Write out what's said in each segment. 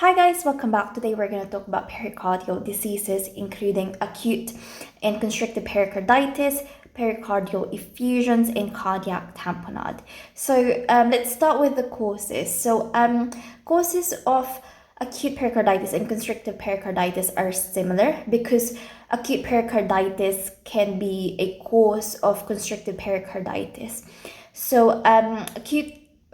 Hi guys, welcome back. Today we're going to talk about pericardial diseases including acute and constrictive pericarditis, pericardial effusions, and cardiac tamponade. So let's start with the causes. Causes of acute pericarditis and constrictive pericarditis are similar because acute pericarditis can be a cause of constrictive pericarditis.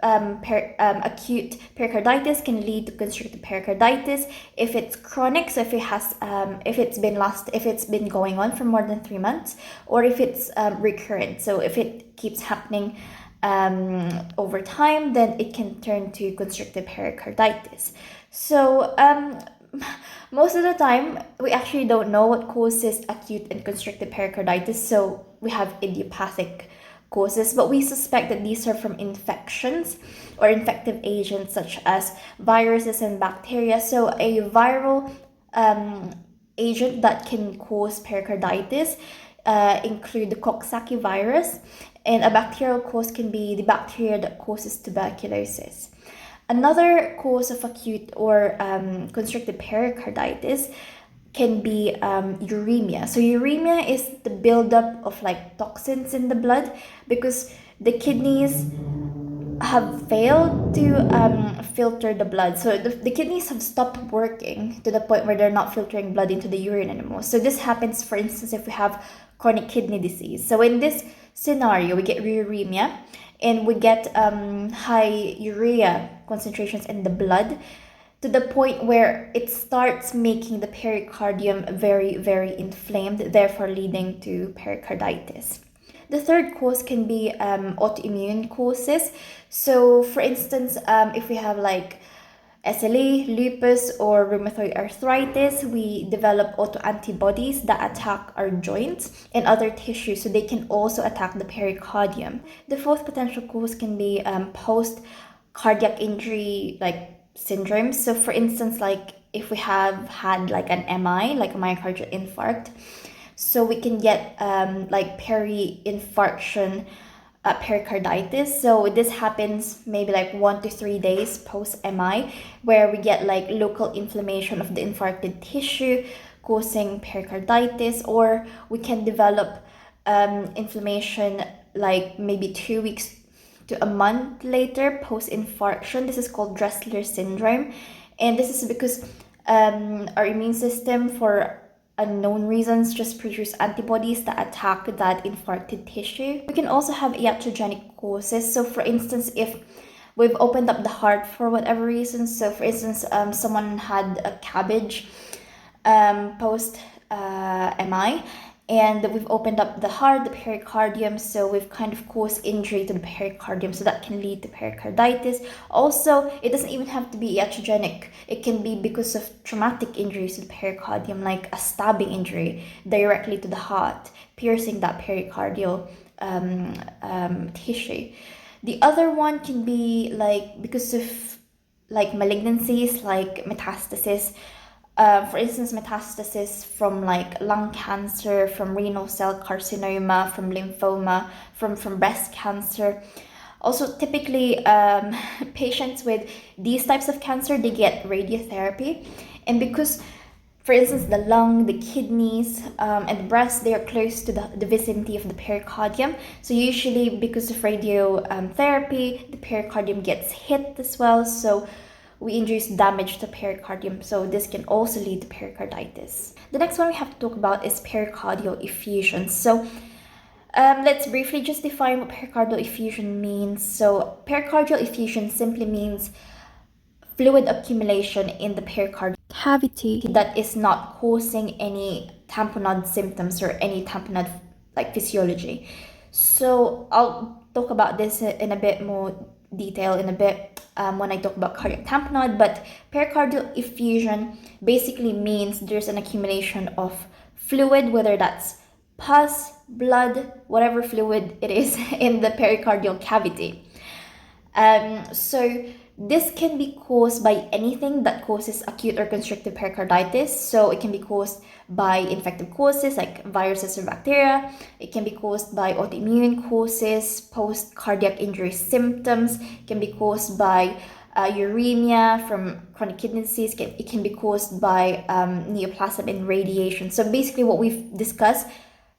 Acute pericarditis can lead to constrictive pericarditis if it's chronic, so if it's been going on for more than 3 months, or if it's recurrent, so if it keeps happening over time, then it can turn to constrictive pericarditis. Most of the time we actually don't know what causes acute and constrictive pericarditis, so we have idiopathic causes, but we suspect that these are from infections or infective agents such as viruses and bacteria. So a viral agent that can cause pericarditis include the Coxsackie virus, and a bacterial cause can be the bacteria that causes tuberculosis. Another cause of acute or constrictive pericarditis can be uremia. So uremia is the buildup of like toxins in the blood because the kidneys have failed to filter the blood. So the kidneys have stopped working to the point where they're not filtering blood into the urine anymore. So this happens, for instance, if we have chronic kidney disease. So in this scenario, we get uremia and we get high urea concentrations in the blood to the point where it starts making the pericardium very, very inflamed, therefore leading to pericarditis. The third cause can be autoimmune causes. So, for instance, if we have like SLE, lupus, or rheumatoid arthritis, we develop autoantibodies that attack our joints and other tissues, so they can also attack the pericardium. The fourth potential cause can be post cardiac injury, like syndromes. So for instance, like if we have had like an MI, like a myocardial infarct, so we can get like peri-infarction pericarditis. So this happens maybe like 1 to 3 days post MI, where we get like local inflammation of the infarcted tissue causing pericarditis, or we can develop inflammation like maybe 2 weeks to a month later post-infarction. This is called Dressler syndrome, and this is because our immune system, for unknown reasons, just produce antibodies that attack that infarcted tissue. We can also have iatrogenic causes. So for instance, if we've opened up the heart for whatever reason, so for instance, someone had a cabbage post MI, and we've opened up the heart, the pericardium, so we've kind of caused injury to the pericardium, so that can lead to pericarditis. Also, it doesn't even have to be iatrogenic. It can be because of traumatic injuries to the pericardium, like a stabbing injury directly to the heart, piercing that pericardial tissue. The other one can be like because of like malignancies, like metastasis. For instance, metastasis from like lung cancer, from renal cell carcinoma, from lymphoma, from breast cancer. Also, typically, patients with these types of cancer, they get radiotherapy. And because, for instance, the lung, the kidneys, and the breast, they are close to the vicinity of the pericardium. So usually, because of radiotherapy, the pericardium gets hit as well. So we induce damage to pericardium, so this can also lead to pericarditis. The next one we have to talk about is pericardial effusion. So let's briefly just define what pericardial effusion means. So pericardial effusion simply means fluid accumulation in the pericardial cavity that is not causing any tamponade symptoms or any tamponade like physiology. So I'll talk about this in a bit more detail in a bit when I talk about cardiac tamponade, but pericardial effusion basically means there's an accumulation of fluid, whether that's pus, blood, whatever fluid it is in the pericardial cavity. So this can be caused by anything that causes acute or constrictive pericarditis. So it can be caused by infective causes like viruses or bacteria. It can be caused by autoimmune causes, post-cardiac injury symptoms. It can be caused by uremia, from chronic kidney disease. It can be caused by neoplasm and radiation. So basically what we've discussed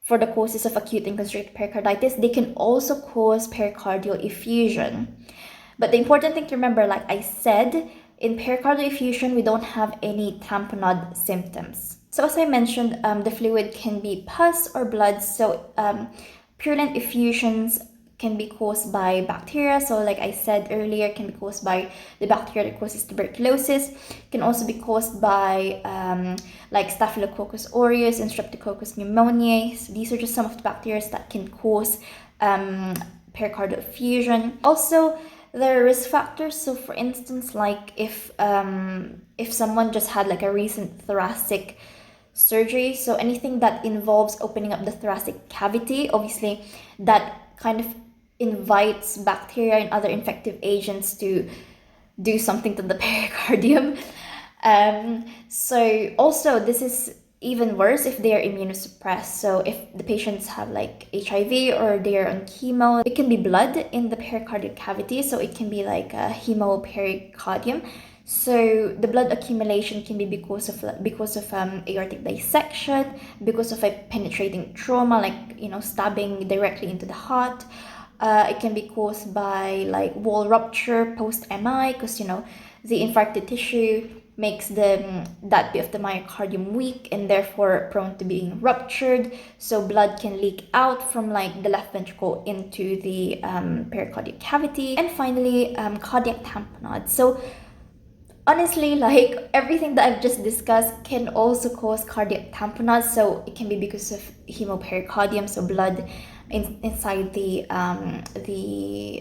for the causes of acute and constrictive pericarditis, they can also cause pericardial effusion. But the important thing to remember, like I said, in pericardial effusion, we don't have any tamponade symptoms. So as I mentioned, the fluid can be pus or blood. So purulent effusions can be caused by bacteria. So like I said earlier, can be caused by the bacteria that causes tuberculosis. Can also be caused by like Staphylococcus aureus and Streptococcus pneumoniae. So these are just some of the bacteria that can cause pericardial effusion. Also, there are risk factors. So for instance, like if someone just had like a recent thoracic surgery, so anything that involves opening up the thoracic cavity, obviously that kind of invites bacteria and other infective agents to do something to the pericardium. So also this is even worse if they are immunosuppressed. So if the patients have like HIV or they're on chemo, it can be blood in the pericardial cavity. So it can be like a hemopericardium. So the blood accumulation can be because of aortic dissection, because of a penetrating trauma, like stabbing directly into the heart. It can be caused by like wall rupture post MI, because the infarcted tissue makes that bit of the myocardium weak and therefore prone to being ruptured. So blood can leak out from like the left ventricle into the pericardial cavity. And finally, cardiac tamponade. So honestly, like everything that I've just discussed can also cause cardiac tamponade. So it can be because of hemopericardium, so blood inside the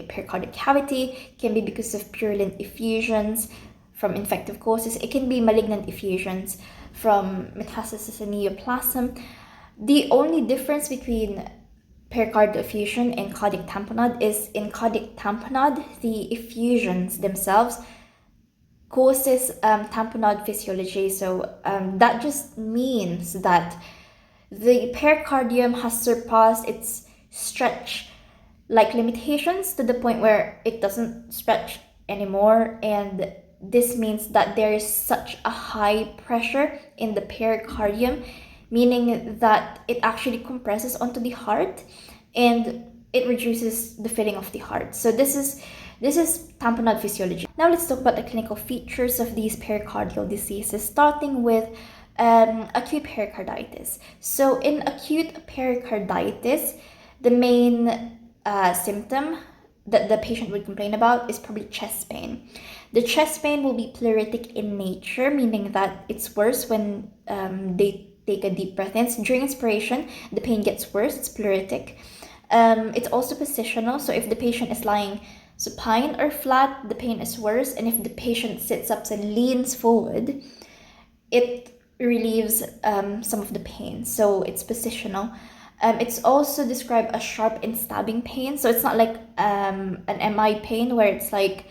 pericardial cavity. It can be because of purulent effusions from infective causes. It can be malignant effusions from metastasis and neoplasm. The only difference between pericardial effusion and cardiac tamponade is in cardiac tamponade, the effusions themselves causes tamponade physiology. So that just means that the pericardium has surpassed its stretch like limitations to the point where it doesn't stretch anymore, and this means that there is such a high pressure in the pericardium, meaning that it actually compresses onto the heart and it reduces the filling of the heart. So this is tamponade physiology. Now let's talk about the clinical features of these pericardial diseases, starting with acute pericarditis. So in acute pericarditis, the main symptom that the patient would complain about is probably chest pain. The chest pain will be pleuritic in nature, meaning that it's worse when they take a deep breath in. So during inspiration, the pain gets worse, it's pleuritic. It's also positional, so if the patient is lying supine or flat, the pain is worse, and if the patient sits up and leans forward, it relieves some of the pain, so it's positional. It's also described as sharp and stabbing pain, so it's not like an MI pain where it's like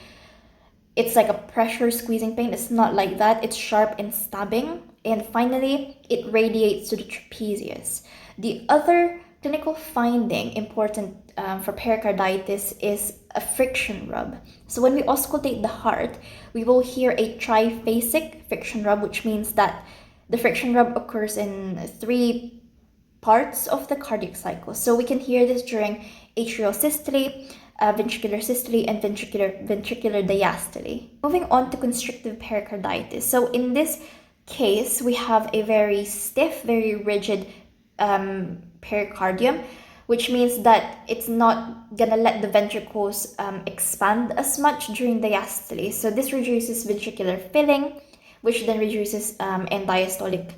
a pressure squeezing pain. It's not like that. It's sharp and stabbing. And finally, it radiates to the trapezius. The other clinical finding important for pericarditis is a friction rub. So when we auscultate the heart, we will hear a triphasic friction rub, which means that the friction rub occurs in 3 parts of the cardiac cycle. So we can hear this during atrial systole, ventricular systole, and ventricular diastole. Moving on to constrictive pericarditis. So in this case, we have a very stiff, very rigid pericardium, which means that it's not gonna let the ventricles expand as much during diastole. So this reduces ventricular filling, which then reduces end diastolic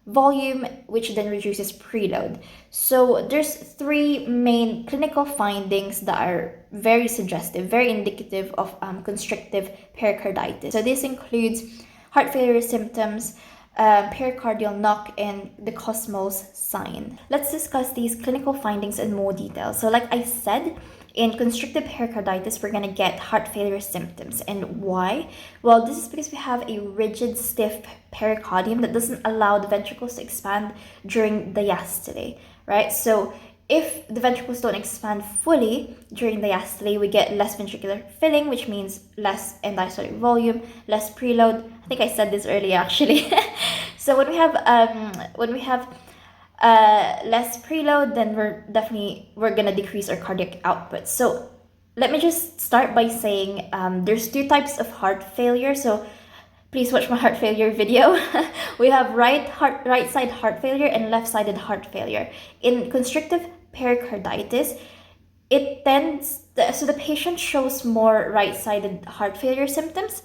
volume, which then reduces preload. So there's 3 main clinical findings that are very suggestive, very indicative of constrictive pericarditis. So this includes heart failure symptoms, pericardial knock, and the Cosmos sign. Let's discuss these clinical findings in more detail. So like I said, in constrictive pericarditis, we're going to get heart failure symptoms. And why? Well, this is because we have a rigid, stiff pericardium that doesn't allow the ventricles to expand during diastole, right? So if the ventricles don't expand fully during diastole, we get less ventricular filling, which means less end-diastolic volume, less preload. I think I said this earlier actually. So when we have less preload, then we're gonna decrease our cardiac output. So let me just start by saying there's two types of heart failure. So please watch my heart failure video. We have right side heart failure and left-sided heart failure. In constrictive pericarditis, so the patient shows more right-sided heart failure symptoms.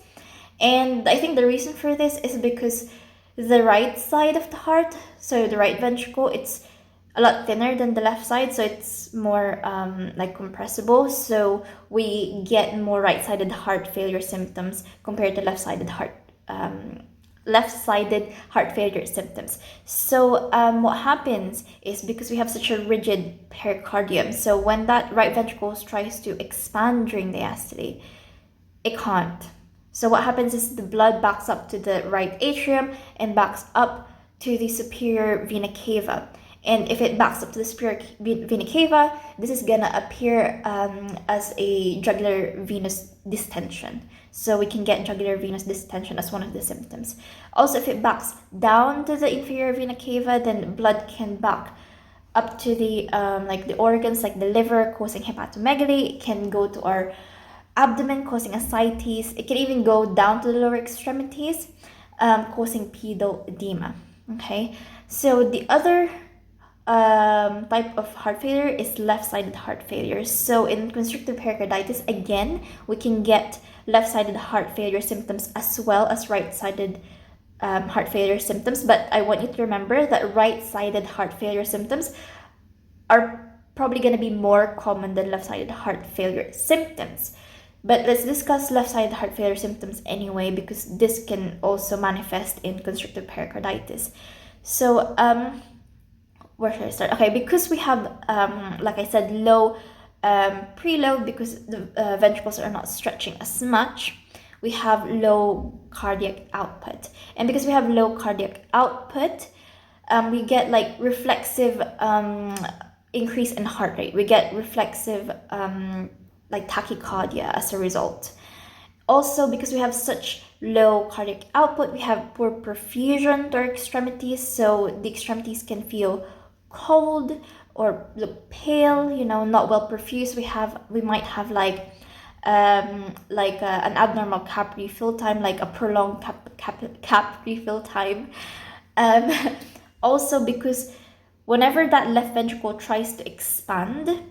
And I think the reason for this is because the right side of the heart, so the right ventricle, it's a lot thinner than the left side, so it's more like compressible. So we get more right-sided heart failure symptoms compared to left-sided heart failure symptoms. So what happens is, because we have such a rigid pericardium, so when that right ventricle tries to expand during diastole, it can't. So what happens is the blood backs up to the right atrium and backs up to the superior vena cava. And if it backs up to the superior vena cava, this is gonna appear as a jugular venous distension. So we can get jugular venous distension as one of the symptoms. Also, if it backs down to the inferior vena cava, then blood can back up to the like the organs, like the liver, causing hepatomegaly. It can go to our abdomen, causing ascites. It can even go down to the lower extremities, causing pedal edema. Okay, so the other type of heart failure is left-sided heart failure. So in constrictive pericarditis, again, we can get left-sided heart failure symptoms as well as right-sided heart failure symptoms. But I want you to remember that right-sided heart failure symptoms are probably going to be more common than left-sided heart failure symptoms. But let's discuss left-sided heart failure symptoms anyway, because this can also manifest in constrictive pericarditis. So where should I start? Okay, because we have, like I said, low preload, because the ventricles are not stretching as much, we have low cardiac output. And because we have low cardiac output, we get like reflexive increase in heart rate. We get reflexive like tachycardia as a result. Also, because we have such low cardiac output, we have poor perfusion to our extremities, so the extremities can feel cold or look pale, not well perfused. We might have like an abnormal cap refill time, like a prolonged cap refill time. Also, because whenever that left ventricle tries to expand,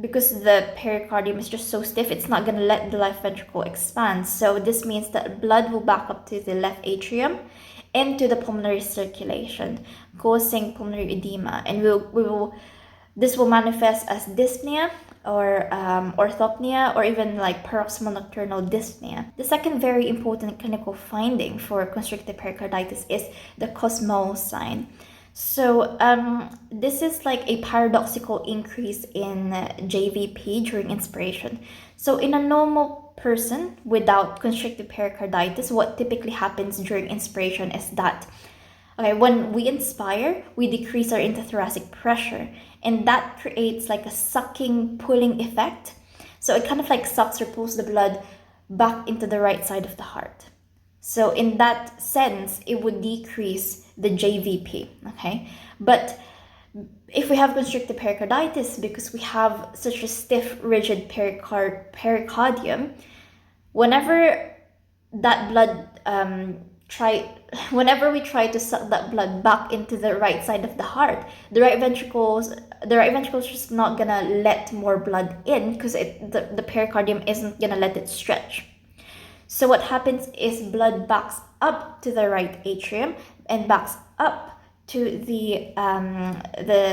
because the pericardium is just so stiff, it's not going to let the left ventricle expand. So this means that blood will back up to the left atrium into the pulmonary circulation, causing pulmonary edema. And this will manifest as dyspnea or orthopnea, or even like paroxysmal nocturnal dyspnea. The second very important clinical finding for constrictive pericarditis is the Kussmaul sign. So this is like a paradoxical increase in JVP during inspiration. So in a normal person without constrictive pericarditis, what typically happens during inspiration is that, okay, when we inspire, we decrease our intrathoracic pressure, and that creates like a sucking, pulling effect. So it kind of like sucks or pulls the blood back into the right side of the heart. So in that sense, it would decrease the JVP, okay? But if we have constrictive pericarditis, because we have such a stiff, rigid pericardium, whenever that blood whenever we try to suck that blood back into the right side of the heart, the right ventricle is just not gonna let more blood in, because the pericardium isn't gonna let it stretch. So what happens is blood backs up to the right atrium and backs up to the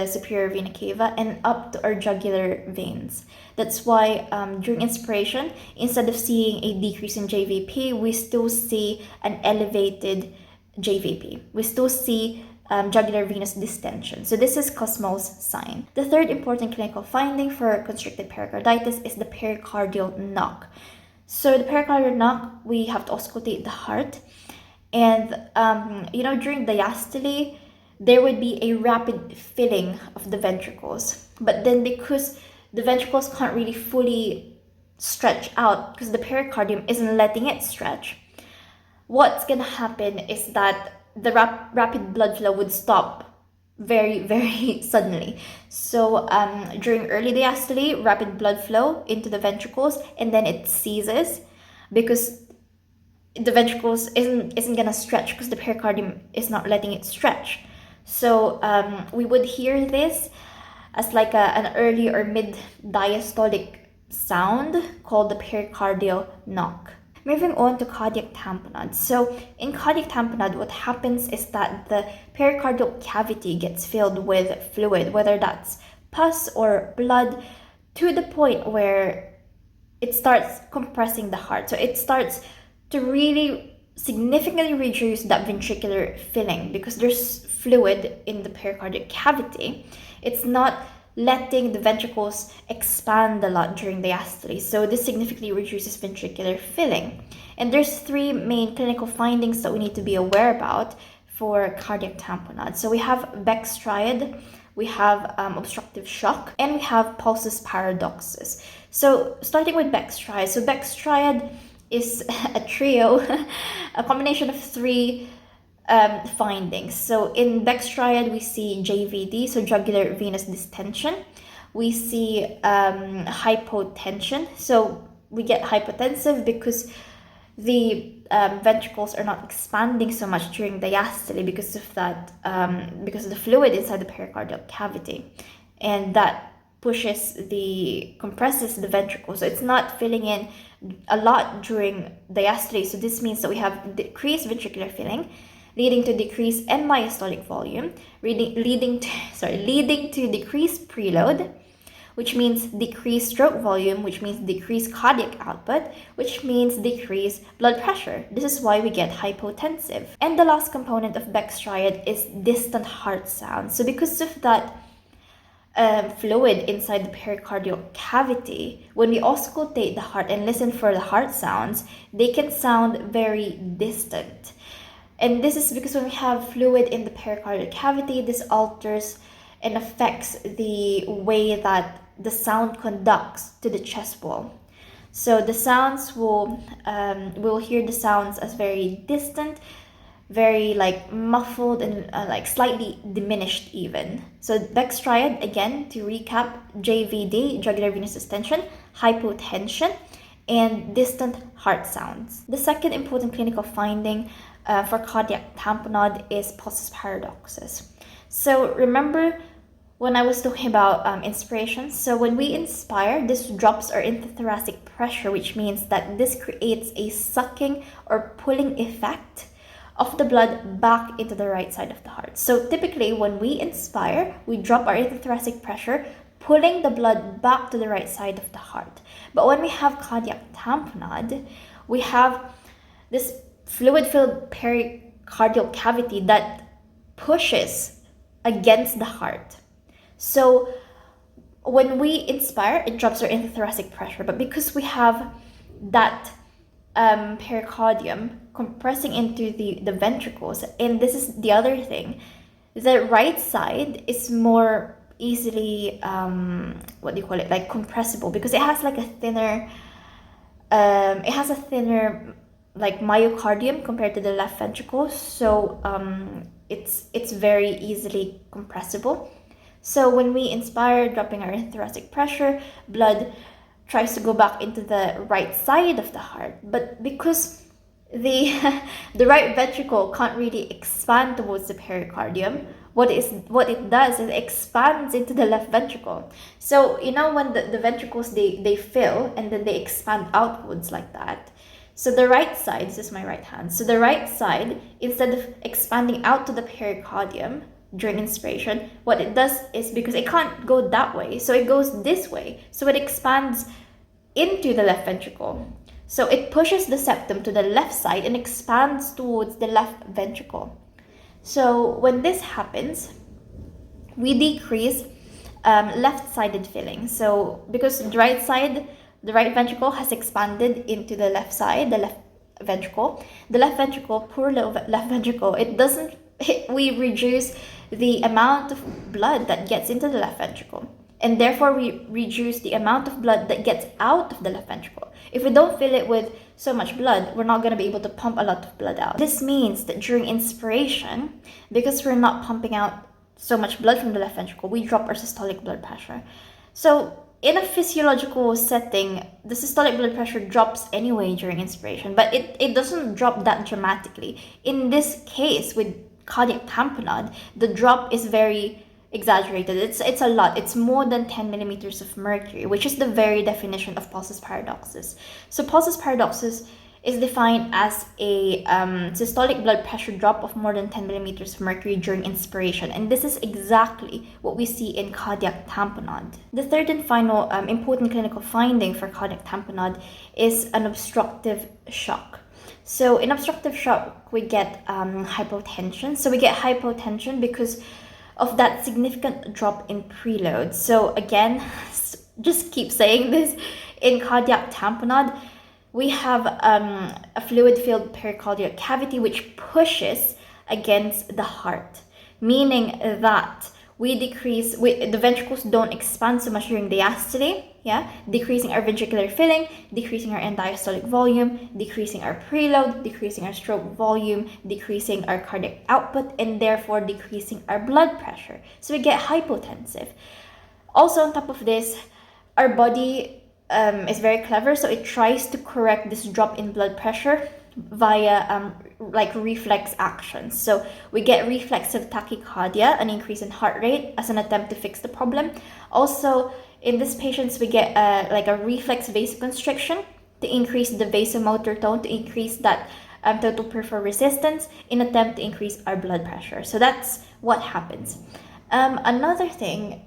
superior vena cava and up to our jugular veins. That's why during inspiration, instead of seeing a decrease in JVP, we still see an elevated JVP. We still see jugular venous distension. So this is Kussmaul's sign. The third important clinical finding for constrictive pericarditis is the pericardial knock. So the pericardial knock, we have to auscultate the heart. And, during diastole, there would be a rapid filling of the ventricles. But then because the ventricles can't really fully stretch out because the pericardium isn't letting it stretch, what's gonna happen is that the rapid blood flow would stop very, very suddenly. So during early diastole, rapid blood flow into the ventricles, and then it ceases because the ventricles isn't gonna stretch because the pericardium is not letting it stretch. So we would hear this as like an early or mid diastolic sound called the pericardial knock. Moving on to cardiac tamponade. So in cardiac tamponade, what happens is that the pericardial cavity gets filled with fluid, whether that's pus or blood, to the point where it starts compressing the heart. So it starts to really significantly reduce that ventricular filling because there's fluid in the pericardial cavity. It's not letting the ventricles expand a lot during diastole. So this significantly reduces ventricular filling. And there's three main clinical findings that we need to be aware about for cardiac tamponade. So we have Beck's triad, we have obstructive shock, and we have pulsus paradoxus. So starting with Beck's triad. So Beck's triad is a trio, a combination of three findings. So in Beck's triad, we see JVD, so jugular venous distension. We see hypotension. So we get hypotensive because the ventricles are not expanding so much during diastole because of that, because of the fluid inside the pericardial cavity, and that compresses the ventricle. So it's not filling in a lot during diastole. So this means that we have decreased ventricular filling, leading to decreased end diastolic volume, leading to decreased preload, which means decreased stroke volume, which means decreased cardiac output, which means decreased blood pressure. This is why we get hypotensive. And the last component of Beck's triad is distant heart sound. So because of that fluid inside the pericardial cavity, when we auscultate the heart and listen for the heart sounds, they can sound very distant. And this is because when we have fluid in the pericardial cavity, this alters and affects the way that the sound conducts to the chest wall. So the sounds we'll hear the sounds as very distant, very like muffled, and like slightly diminished even. So Beck's triad, again, to recap: JVD, jugular venous distension, hypotension, and distant heart sounds. The second important clinical finding for cardiac tamponade is pulsus paradoxus. So remember when I was talking about inspiration? So when we inspire, this drops our intrathoracic pressure, which means that this creates a sucking or pulling effect of the blood back into the right side of the heart. So typically when we inspire, we drop our intrathoracic pressure, pulling the blood back to the right side of the heart. But when we have cardiac tamponade, we have this fluid-filled pericardial cavity that pushes against the heart. So when we inspire, it drops our intrathoracic pressure. But because we have that pericardium compressing into the ventricles, and this is the other thing, the right side is more easily like compressible, because it has like a thinner like myocardium compared to the left ventricle. So it's very easily compressible. So when we inspire, dropping our intrathoracic pressure, blood tries to go back into the right side of the heart. But because the right ventricle can't really expand towards the pericardium, what it does is it expands into the left ventricle. So when the ventricles they fill and then they expand outwards like that. So the right side, this is my right hand. So the right side, instead of expanding out to the pericardium during inspiration, what it does is, because it can't go that way, so it goes this way. So it expands into the left ventricle. So it pushes the septum to the left side and expands towards the left ventricle. So when this happens, we decrease left-sided filling. So because the right ventricle has expanded into the left side, the left ventricle, poor left ventricle, it we reduce the amount of blood that gets into the left ventricle, and therefore we reduce the amount of blood that gets out of the left ventricle. If we don't fill it with so much blood, we're not going to be able to pump a lot of blood out. This means that during inspiration, because we're not pumping out so much blood from the left ventricle, we drop our systolic blood pressure. So in a physiological setting, the systolic blood pressure drops anyway during inspiration, but it doesn't drop that dramatically. In this case, with cardiac tamponade, the drop is very exaggerated. It's a lot. It's more than 10 millimeters of mercury, which is the very definition of pulsus paradoxus. So pulsus paradoxus is defined as a systolic blood pressure drop of more than 10 millimeters of mercury during inspiration, and this is exactly what we see in cardiac tamponade. The third and final important clinical finding for cardiac tamponade is an obstructive shock. So in obstructive shock, we get hypotension. So we get hypotension because of that significant drop in preload. So again, just keep saying this, in cardiac tamponade, we have a fluid-filled pericardial cavity which pushes against the heart, meaning that the ventricles don't expand so much during diastole, decreasing our ventricular filling, decreasing our end-diastolic volume, decreasing our preload, decreasing our stroke volume, decreasing our cardiac output, and therefore decreasing our blood pressure. So we get hypotensive. Also, on top of this, our body is very clever, so it tries to correct this drop in blood pressure via reflex actions. So we get reflexive tachycardia, an increase in heart rate, as an attempt to fix the problem. Also, in these patients, we get a reflex vasoconstriction to increase the vasomotor tone, to increase that total peripheral resistance in attempt to increase our blood pressure. So that's what happens. Another thing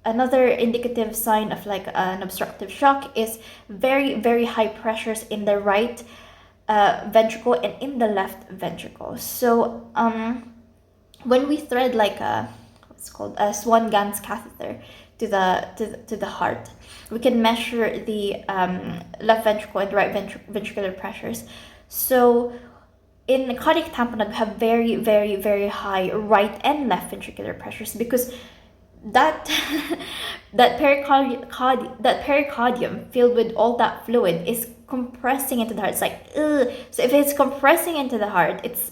Another indicative sign of an obstructive shock is very, very high pressures in the right ventricle and in the left ventricle. So when we thread what's called a Swan-Ganz catheter to the heart, we can measure the left ventricle and right ventricular pressures. So in cardiac tamponade, we have very, very, very high right and left ventricular pressures, because that pericardium filled with all that fluid is compressing into the heart. It's like, ugh. So if it's compressing into the heart, it's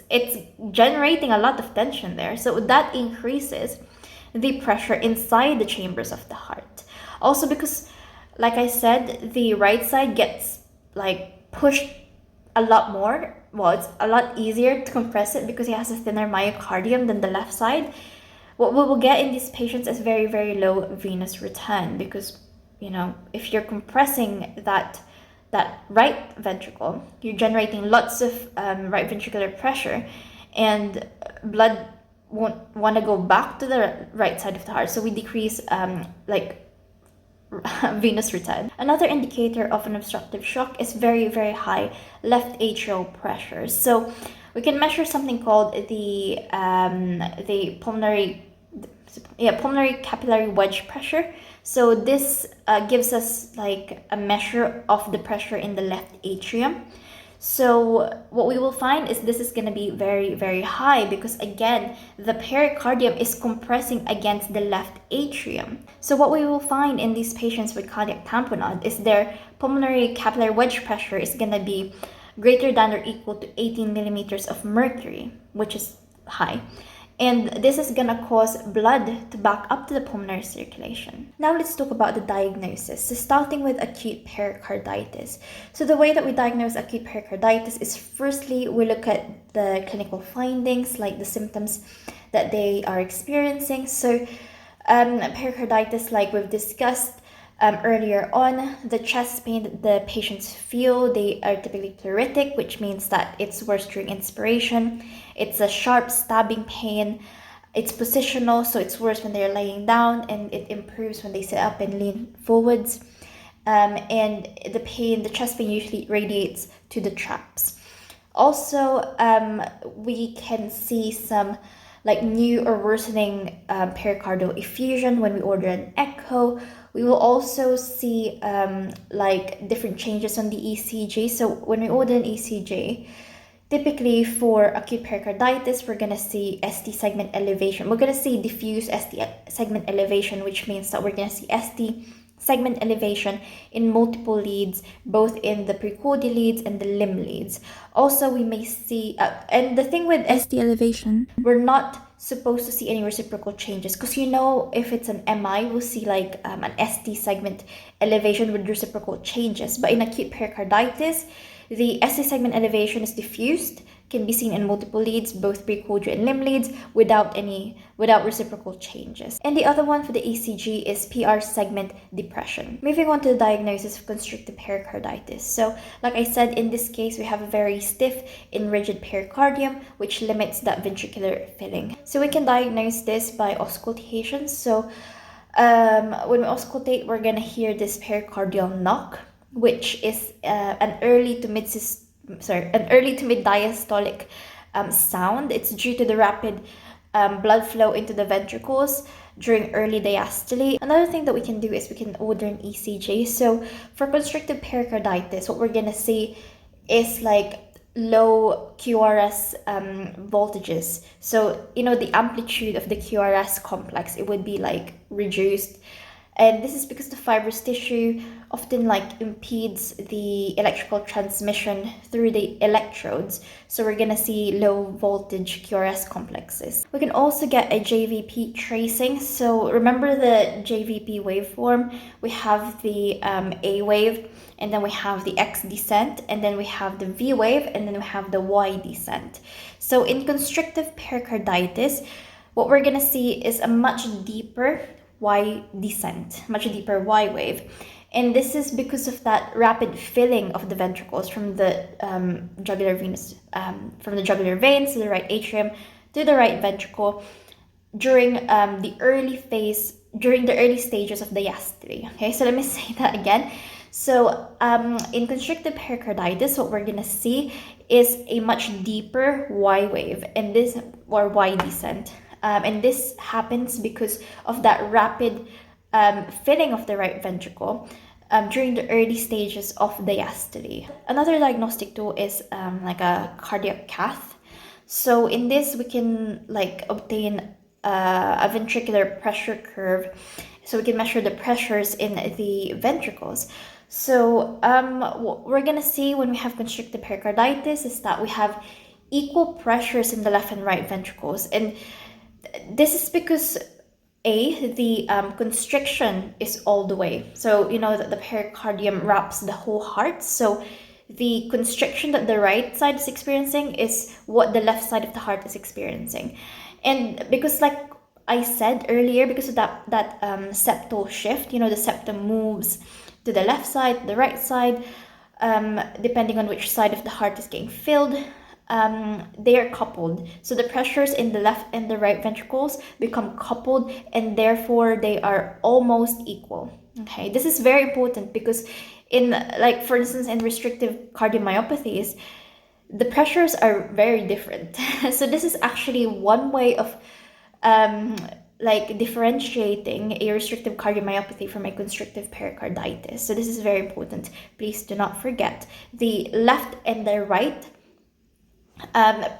generating a lot of tension there. So that increases the pressure inside the chambers of the heart. Also, because, like I said, the right side gets pushed a lot more. Well, it's a lot easier to compress it because it has a thinner myocardium than the left side. What we will get in these patients is very, very low venous return, because, if you're compressing that right ventricle, you're generating lots of right ventricular pressure, and blood won't want to go back to the right side of the heart. So we decrease venous return. Another indicator of an obstructive shock is very, very high left atrial pressure. So we can measure something called the pulmonary capillary wedge pressure. So this gives us a measure of the pressure in the left atrium. So what we will find is this is going to be very, very high, because again, the pericardium is compressing against the left atrium. So what we will find in these patients with cardiac tamponade is their pulmonary capillary wedge pressure is going to be greater than or equal to 18 millimeters of mercury, which is high. And this is going to cause blood to back up to the pulmonary circulation. Now let's talk about the diagnosis. So starting with acute pericarditis. So the way that we diagnose acute pericarditis is, firstly, we look at the clinical findings, like the symptoms that they are experiencing. So pericarditis, like we've discussed earlier on, the chest pain that the patients feel, they are typically pleuritic, which means that it's worse during inspiration. It's a sharp stabbing pain. It's positional, so it's worse when they're laying down, and it improves when they sit up and lean forwards. And the chest pain usually radiates to the traps. Also, we can see some new or worsening pericardial effusion when we order an echo. We will also see different changes on the ECG. So when we order an ECG, Typically for acute pericarditis, we're going to see ST segment elevation. We're going to see diffuse ST segment elevation, which means that we're going to see ST segment elevation in multiple leads, both in the precordial leads and the limb leads. Also, we may see, and the thing with ST elevation, we're not supposed to see any reciprocal changes, because if it's an MI, we'll see like an ST segment elevation with reciprocal changes. But in acute pericarditis, the ST segment elevation is diffused, can be seen in multiple leads, both precordial and limb leads, without reciprocal changes. And the other one for the ECG is PR segment depression. Moving on to the diagnosis of constrictive pericarditis. So, like I said, in this case, we have a very stiff and rigid pericardium, which limits that ventricular filling. So we can diagnose this by auscultation. So when we auscultate, we're gonna hear this pericardial knock, which is an early to mid diastolic sound. It's due to the rapid blood flow into the ventricles during early diastole. Another thing that we can do is we can order an ECG. So for constrictive pericarditis, what we're gonna see is like low QRS voltages. So the amplitude of the QRS complex, it would be like reduced, and this is because the fibrous tissue often like impedes the electrical transmission through the electrodes. So we're gonna see low voltage QRS complexes. We can also get a JVP tracing. So remember the JVP waveform, we have the A wave, and then we have the X descent, and then we have the V wave, and then we have the Y descent. So in constrictive pericarditis, what we're gonna see is a much deeper Y descent, much deeper Y wave. And this is because of that rapid filling of the ventricles from the jugular veins to the right atrium to the right ventricle during the early stages of diastole. Okay, so let me say that again. So in constrictive pericarditis, what we're gonna see is a much deeper Y wave, and this or Y descent. And this happens because of that rapid filling of the right ventricle during the early stages of diastole. Another diagnostic tool is like a cardiac cath. So in this, we can like obtain a ventricular pressure curve, so we can measure the pressures in the ventricles. So what we're gonna see when we have constrictive pericarditis is that we have equal pressures in the left and right ventricles, and this is because the constriction is all the way. So that the pericardium wraps the whole heart. So the constriction that the right side is experiencing is what the left side of the heart is experiencing. And because, like I said earlier, because of that septal shift, the septum moves to the left side, the right side, depending on which side of the heart is getting filled. They are coupled. So the pressures in the left and the right ventricles become coupled, and therefore they are almost equal. Okay, this is very important because for instance, in restrictive cardiomyopathies, the pressures are very different. So this is actually one way of differentiating a restrictive cardiomyopathy from a constrictive pericarditis. So this is very important. Please do not forget the left and the right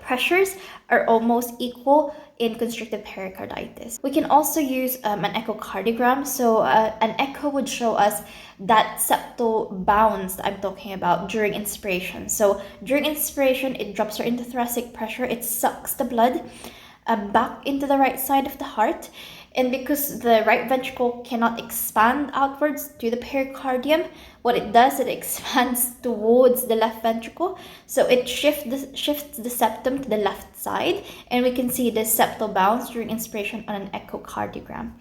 pressures are almost equal in constrictive pericarditis. We can also use an echocardiogram. So an echo would show us that septal bounce that I'm talking about during inspiration. So during inspiration, it drops our intrathoracic pressure, it sucks the blood back into the right side of the heart. And because the right ventricle cannot expand outwards to the pericardium, what it does, it expands towards the left ventricle. So it shifts the septum to the left side, and we can see the septal bounce during inspiration on an echocardiogram.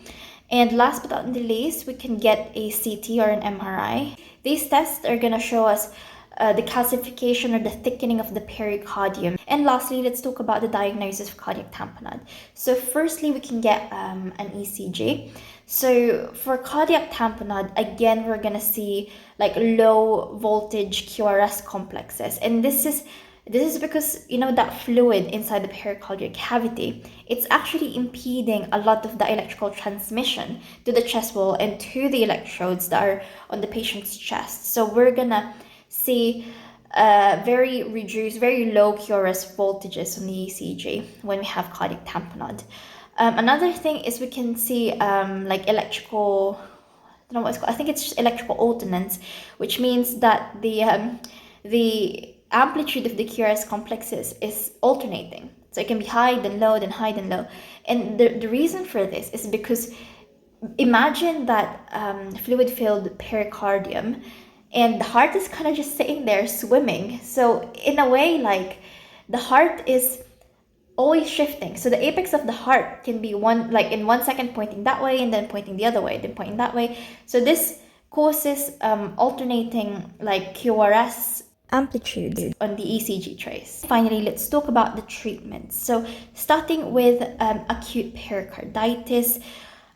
And last but not the least, we can get a CT or an MRI. These tests are going to show us the calcification or the thickening of the pericardium. And lastly, let's talk about the diagnosis of cardiac tamponade. So firstly, we can get an ECG. So for cardiac tamponade, again, we're gonna see like low voltage QRS complexes, and this is because that fluid inside the pericardial cavity, it's actually impeding a lot of the electrical transmission to the chest wall and to the electrodes that are on the patient's chest. So we're gonna see very reduced, very low QRS voltages on the ECG when we have cardiac tamponade. Another thing is we can see like electrical, I don't know what it's called. I think it's just electrical alternance, which means that the amplitude of the QRS complexes is alternating. So it can be high, then low, then high, then low. And the reason for this is because imagine that fluid-filled pericardium, and the heart is kind of just sitting there swimming. So in a way, like the heart is always shifting. So the apex of the heart can be one, like in 1 second pointing that way and then pointing the other way, then pointing that way. So this causes alternating like QRS amplitude on the ECG trace. Finally, let's talk about the treatment. So starting with acute pericarditis,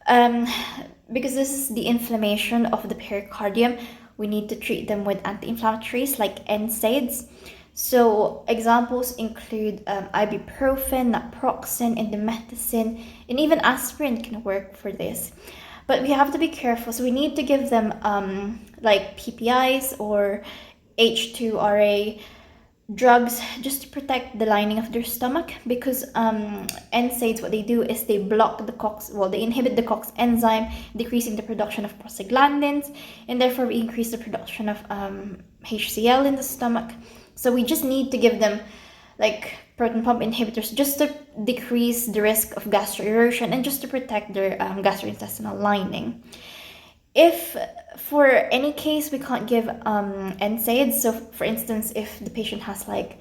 because this is the inflammation of the pericardium, we need to treat them with anti-inflammatories like NSAIDs. So examples include ibuprofen, naproxen, indomethacin, and even aspirin can work for this. But we have to be careful. So we need to give them like PPIs or H2RA drugs just to protect the lining of their stomach, because NSAIDs, what they do is they block the COX, well, they inhibit the COX enzyme, decreasing the production of prostaglandins, and therefore we increase the production of HCl in the stomach. So we just need to give them like proton pump inhibitors just to decrease the risk of gastroerosion and just to protect their gastrointestinal lining. If for any case we can't give NSAIDs, so for instance, if the patient has like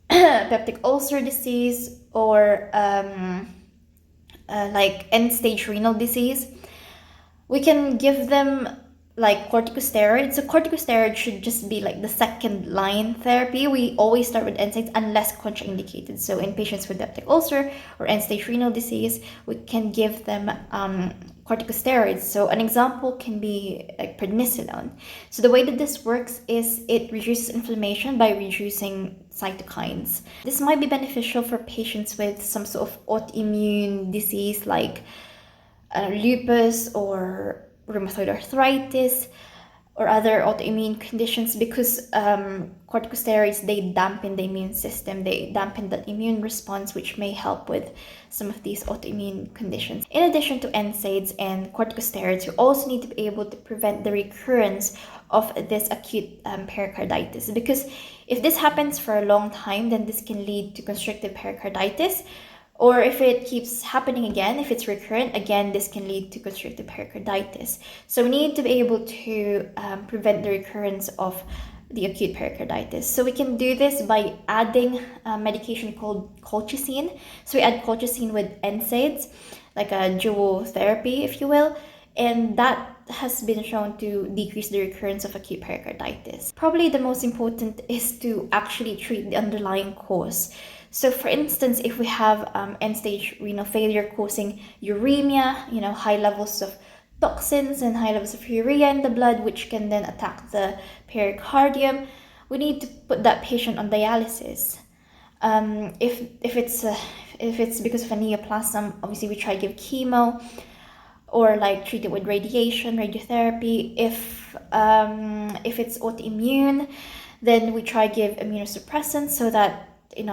peptic ulcer disease or like end-stage renal disease, we can give them like corticosteroids. So corticosteroids should just be like the second line therapy. We always start with NSAIDs unless contraindicated. So in patients with peptic ulcer or end-stage renal disease, we can give them corticosteroids. So an example can be like prednisolone. So the way that this works is it reduces inflammation by reducing cytokines. This might be beneficial for patients with some sort of autoimmune disease like lupus or rheumatoid arthritis or other autoimmune conditions, because corticosteroids, they dampen the immune system, they dampen the immune response, which may help with some of these autoimmune conditions. In addition to NSAIDs and corticosteroids, you also need to be able to prevent the recurrence of this acute pericarditis, because if this happens for a long time, then this can lead to constrictive pericarditis. Or if it keeps happening again, if it's recurrent, again, this can lead to constrictive pericarditis. So we need to be able to prevent the recurrence of the acute pericarditis. So we can do this by adding a medication called colchicine. So we add colchicine with NSAIDs, like a dual therapy, if you will, and that has been shown to decrease the recurrence of acute pericarditis. Probably the most important is to actually treat the underlying cause. So for instance, if we have end-stage renal failure causing uremia, high levels of toxins and high levels of urea in the blood, which can then attack the pericardium, we need to put that patient on dialysis. If it's because of a neoplasm, obviously we try to give chemo or like treat it with radiation, radiotherapy. If it's autoimmune, then we try to give immunosuppressants so that we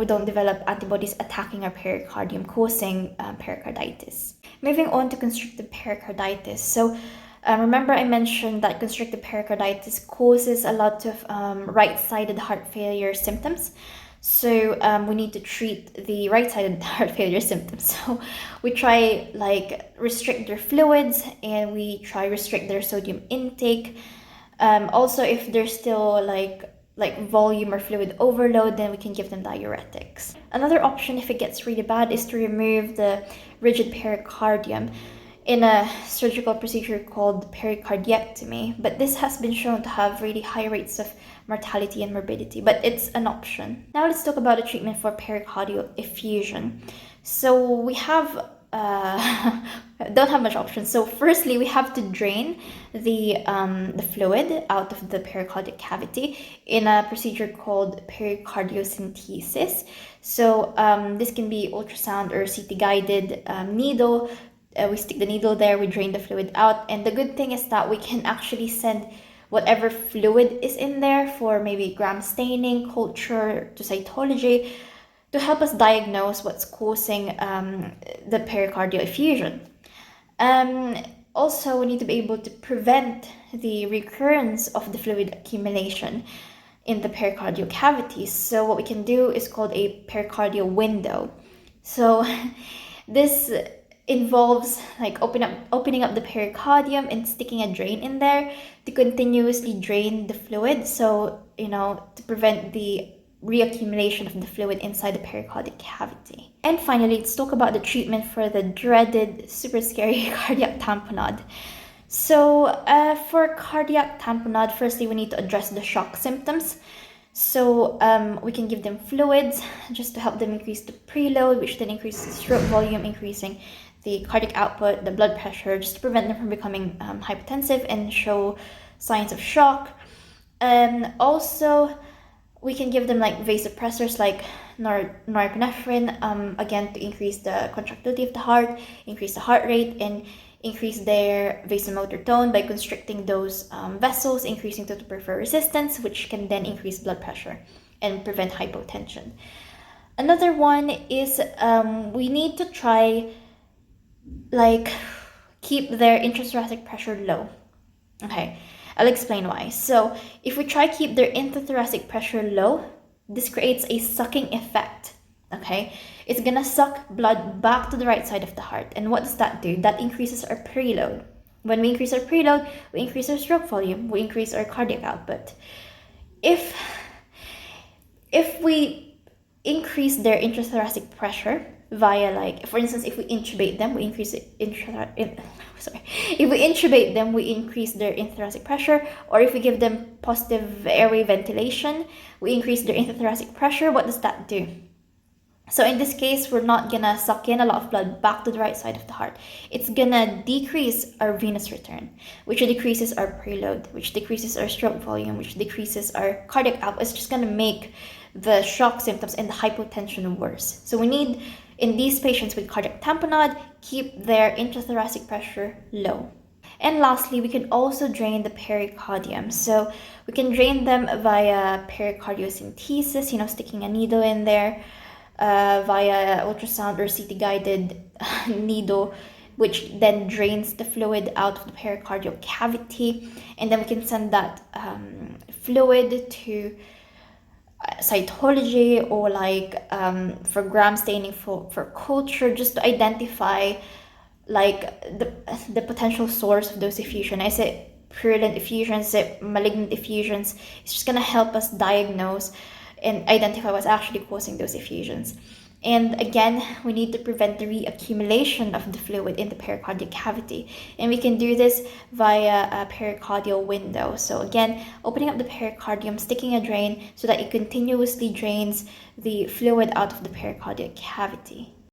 don't develop antibodies attacking our pericardium, causing pericarditis. Moving on to constrictive pericarditis. So remember I mentioned that constrictive pericarditis causes a lot of right-sided heart failure symptoms. So we need to treat the right-sided heart failure symptoms. So we try like restrict their fluids, and we try restrict their sodium intake. Also, if there's still like volume or fluid overload, then we can give them diuretics. Another option, if it gets really bad, is to remove the rigid pericardium in a surgical procedure called pericardiectomy. But this has been shown to have really high rates of mortality and morbidity, but it's an option. Now let's talk about a treatment for pericardial effusion. So we have don't have much options. So firstly, we have to drain the fluid out of the pericardic cavity in a procedure called pericardiocentesis. So this can be ultrasound or CT guided needle. We stick the needle there, we drain the fluid out, and the good thing is that we can actually send whatever fluid is in there for maybe gram staining, culture to cytology, to help us diagnose what's causing the pericardial effusion. Also, we need to be able to prevent the recurrence of the fluid accumulation in the pericardial cavities. So what we can do is called a pericardial window. So this involves like opening up the pericardium and sticking a drain in there to continuously drain the fluid, so to prevent the reaccumulation of the fluid inside the pericardial cavity. And finally, let's talk about the treatment for the dreaded, super scary cardiac tamponade. So for cardiac tamponade, firstly we need to address the shock symptoms. So we can give them fluids just to help them increase the preload, which then increases stroke volume, increasing the cardiac output, the blood pressure, just to prevent them from becoming hypotensive and show signs of shock. Also, we can give them like vasopressors like norepinephrine, again to increase the contractility of the heart, increase the heart rate, and increase their vasomotor tone by constricting those vessels, increasing total peripheral resistance, which can then increase blood pressure and prevent hypotension. Another one is we need to try keep their intrathoracic pressure low. Okay, I'll explain why. So if we try keep their intrathoracic pressure low, this creates a sucking effect. Okay, it's gonna suck blood back to the right side of the heart. And what does that do? That increases our preload. When we increase our preload, we increase our stroke volume, we increase our cardiac output. If we increase their intrathoracic pressure via, for instance, if we intubate them, we increase if we intubate them, we increase their intrathoracic pressure. Or if we give them positive airway ventilation, we increase their intrathoracic pressure. What does that do? So in this case, we're not gonna suck in a lot of blood back to the right side of the heart. It's gonna decrease our venous return, which decreases our preload, which decreases our stroke volume, which decreases our cardiac output. It's just gonna make the shock symptoms and the hypotension worse. So we need, in these patients with cardiac tamponade, keep their intrathoracic pressure low. And lastly, we can also drain the pericardium. So we can drain them via pericardiocentesis, sticking a needle in there, via ultrasound or CT guided needle, which then drains the fluid out of the pericardial cavity. And then we can send that fluid to cytology or for gram staining for culture, just to identify the potential source of those effusions. I say purulent effusions, malignant effusions. It's just gonna help us diagnose and identify what's actually causing those effusions. And again, we need to prevent the reaccumulation of the fluid in the pericardial cavity. And we can do this via a pericardial window. So again, opening up the pericardium, sticking a drain so that it continuously drains the fluid out of the pericardial cavity.